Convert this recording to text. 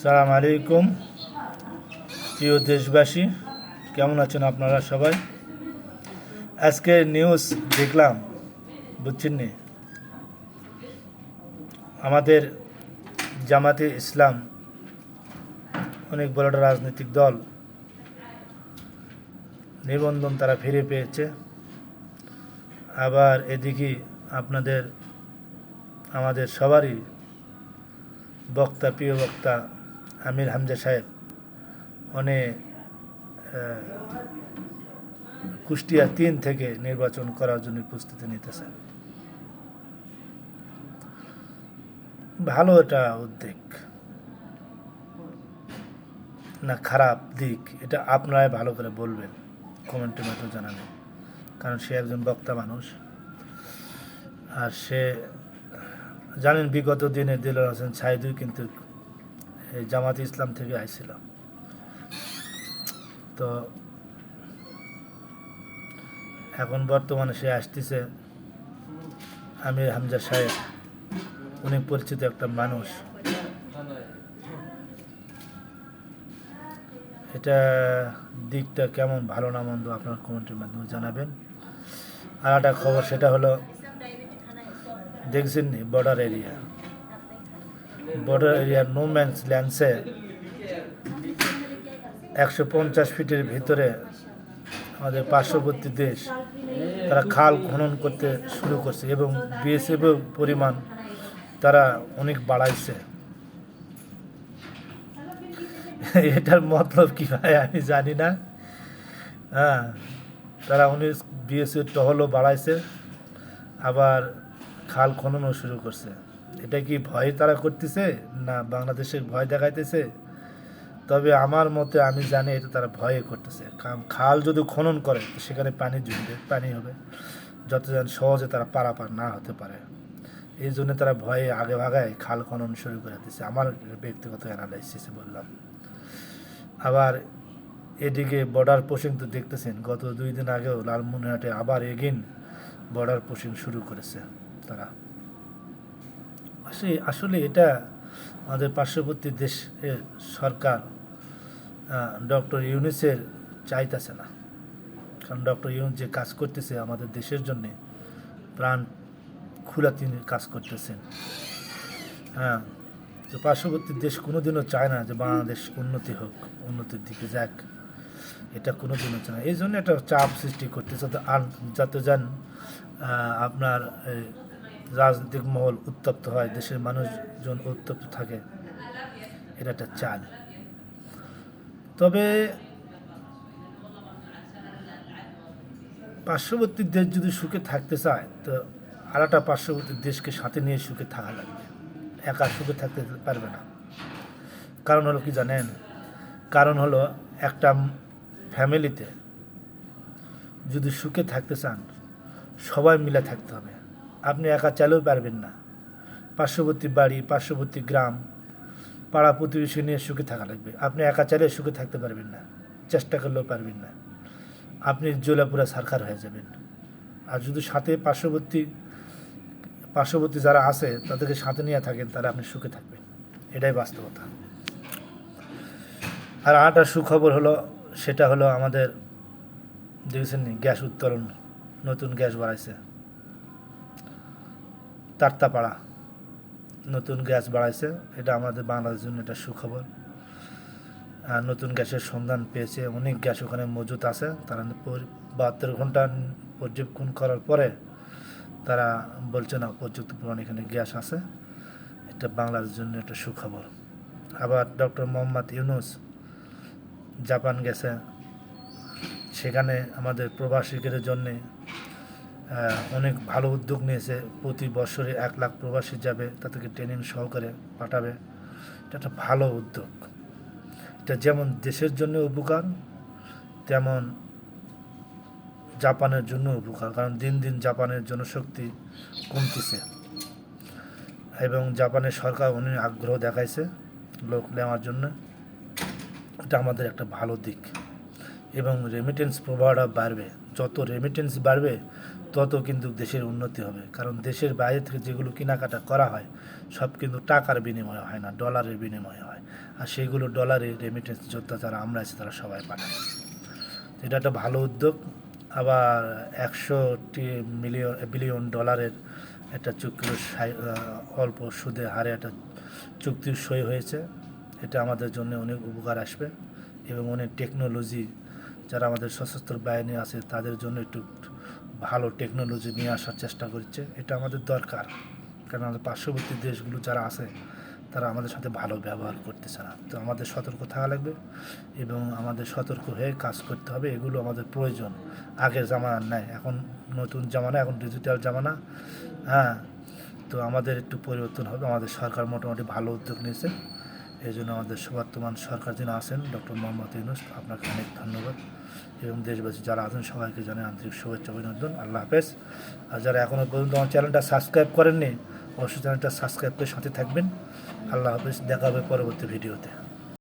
সালাম আলাইকুম প্রিয় দেশবাসী, কেমন আছেন আপনারা সবাই? আজকে নিউজ দেখলাম, বুঝছেন নি, আমাদের জামাতে ইসলাম অনেক বড় একটা রাজনৈতিক দল নিবন্ধন তারা ফিরে পেয়েছে। আবার এদিকে আমাদের সবারই প্রিয় বক্তা আমির হামজা সাহেব অনেক কুষ্টিয়া ৩ থেকে নির্বাচন করার জন্য প্রস্তুতি নিতেছে। ভালো এটা উদ্যোগ না খারাপ দিক, এটা আপনারাই ভালো করে বলবেন, কমেন্টের মাধ্যমে জানাবেন। কারণ সে একজন বক্তা মানুষ, আর সে জানেন বিগত দিনে দিলওয়ার হোসেন সাইদুই কিন্তু এই জামাতে ইসলাম থেকে আইছিল। তো এখন বর্তমানে সে আসতেছে আমির হামজা সাহেব, উনি পরিচিত একটা মানুষ। এটা দিকটা কেমন, ভালো না মন্দ, আপনার কমেন্টের মাধ্যমে জানাবেন। আর একটা খবর, সেটা হলো দেখছেন বর্ডার এরিয়ার নো ম্যানস ল্যান্ডসে 150 ফিটের ভিতরে আমাদের পার্শ্ববর্তী দেশ তারা খাল খনন করতে শুরু করছে এবং বিএসএফের পরিমাণ তারা অনেক বাড়াইছে। এটার মতলব কী হয় আমি জানি না। তারা অনেক বিএসএফ টহলও বাড়াইছে, আবার খাল খননও শুরু করছে। এটা কি ভয় তারা করতেছে না বাংলাদেশের ভয় দেখাইতেছে? তবে আমার মতে আমি জানি এটা তারা ভয়ে করতেছে। কারণ খাল যদি খনন করে তো সেখানে পানি জমবে, পানি হবে, যতজন সহজে তারা পারাপার না হতে পারে। এই জন্য তারা ভয়ে আগে ভাগায় খাল খনন শুরু করে দিচ্ছে, আমার ব্যক্তিগত অ্যানালাইসিসে বললাম। আবার এদিকে বর্ডার পোস্টিং তো দেখতেছেন, গত 2 দিন আগেও লালমনিরহাটে আবার এগেইন বর্ডার পোস্টিং শুরু করেছে তারা। আসলে এটা আমাদের পার্শ্ববর্তী দেশের সরকার ডক্টর ইউনূসের চাইতেছে না। কারণ ডক্টর ইউনূস যে কাজ করতেছে আমাদের দেশের জন্যে, প্রাণ খুলে তিনি কাজ করতেছেন। তো পার্শ্ববর্তী দেশ কোনোদিনও চায় না যে বাংলাদেশ উন্নতি হোক, উন্নতির দিকে যাক, এটা কোনোদিনও চায় না। এই জন্য একটা চাপ সৃষ্টি করতেছে, যাতে যান আপনার রাজনৈতিক মহল উত্তপ্ত হয়, দেশের মানুষজন উত্তপ্ত থাকে, এটা একটা চাল। তবে পার্শ্ববর্তী দেশ যদি সুখে থাকতে চায় তো আর একটা পার্শ্ববর্তী দেশকে সাথে নিয়ে সুখে থাকা লাগবে, একা সুখে থাকতে পারবে না। কারণ হলো কি জানেন? কারণ হলো একটা ফ্যামিলিতে যদি সুখে থাকতে চান সবাই মিলে থাকতে হবে। আপনি একা চাইলেও পারবেন না। পার্শ্ববর্তী বাড়ি, পার্শ্ববর্তী গ্রাম, পাড়া প্রতিবেশী নিয়ে সুখে থাকা লাগবে। আপনি একা চাইলে সুখে থাকতে পারবেন না, চেষ্টা করলেও পারবেন না। আপনি জ্বলে-পুড়ে ছারখার হয়ে যাবেন। আর যদি সাথে পার্শ্ববর্তী যারা আছে তাদেরকে সাথে নিয়ে থাকেন, তাহলে আপনি সুখে থাকবেন, এটাই বাস্তবতা। আর আরেকটা সুখবর হলো, সেটা হলো আমাদের দেখছেন গ্যাস উত্তোলন, নতুন গ্যাস বাড়াইছে তারতাপাড়া, নতুন গ্যাস বাড়াইছে। এটা আমাদের বাংলাদেশের জন্য একটা সুখবর। নতুন গ্যাসের সন্ধান পেয়েছে, অনেক গ্যাস ওখানে মজুত আছে। তারা 72 ঘন্টা পর্যবেক্ষণ করার পরে তারা বলছে না পর্যাপ্ত পরিমাণ এখানে গ্যাস আছে। এটা বাংলাদেশের জন্য একটা সুখবর। আবার ডক্টর মোহাম্মদ ইউনূস জাপান গেছে, সেখানে আমাদের প্রবাসীদের জন্যে অনেক ভালো উদ্যোগ নিয়েছে। প্রতি বছরে 1 লাখ প্রবাসী যাবে, তাদেরকে ট্রেনিং সহকারে পাঠাবে। এটা একটা ভালো উদ্যোগ। এটা যেমন দেশের জন্য উপকার, তেমন জাপানের জন্য উপকার। কারণ দিন দিন জাপানের জনশক্তি কমতেছে এবং জাপানের সরকার অনেক আগ্রহ দেখাইছে লোক নেওয়ার জন্য। এটা আমাদের একটা ভালো দিক। এবং রেমিটেন্স প্রবাহটা বাড়বে, যত রেমিটেন্স বাড়বে তত কিন্তু দেশের উন্নতি হবে। কারণ দেশের বাইরে থেকে যেগুলো কেনাকাটা করা হয় সব কিন্তু টাকার বিনিময়ে হয় না, ডলারের বিনিময়ে হয়। আর সেইগুলো ডলারে রেমিটেন্স যোদ্ধা যারা আমরা আছি তারা সবাই পাঠায়। এটা একটা ভালো উদ্যোগ। আবার 100টি বিলিয়ন ডলারের একটা চুক্তির অল্প সুদে হারে একটা চুক্তির সই হয়েছে। এটা আমাদের জন্য অনেক উপকার আসবে এবং অনেক টেকনোলজি যারা আমাদের সশস্ত্র বাহিনী আছে তাদের জন্য একটু ভালো টেকনোলজি নিয়ে আসার চেষ্টা করছে। এটা আমাদের দরকার, কারণ আমাদের পার্শ্ববর্তী দেশগুলো যারা আছে তারা আমাদের সাথে ভালো ব্যবহার করতেছে না। তো আমাদের সতর্ক থাকা লাগবে এবং আমাদের সতর্ক হয়ে কাজ করতে হবে। এগুলো আমাদের প্রয়োজন, আগের জামানার নাই। এখন নতুন জামানা, এখন ডিজিটাল জামানা। হ্যাঁ, তো আমাদের একটু পরিবর্তন হবে। আমাদের সরকার মোটামুটি ভালো উদ্যোগ নিয়েছে। এই জন্য আমাদের বর্তমান সরকার যিনি আছেন ডক্টর মোহাম্মদ ইউনূস, আপনাকে অনেক ধন্যবাদ এবং দেশবাসী যারা আছেন সবাইকে জানাই আন্তরিক শুভেচ্ছা অভিনন্দন। আল্লাহ হাফেজ। আর যারা এখনও পর্যন্ত আমার চ্যানেলটা সাবস্ক্রাইব করেননি অবশ্যই চ্যানেলটা সাবস্ক্রাইব করে সাথে থাকবেন। আল্লাহ হাফেজ, দেখা হবে পরবর্তী ভিডিওতে।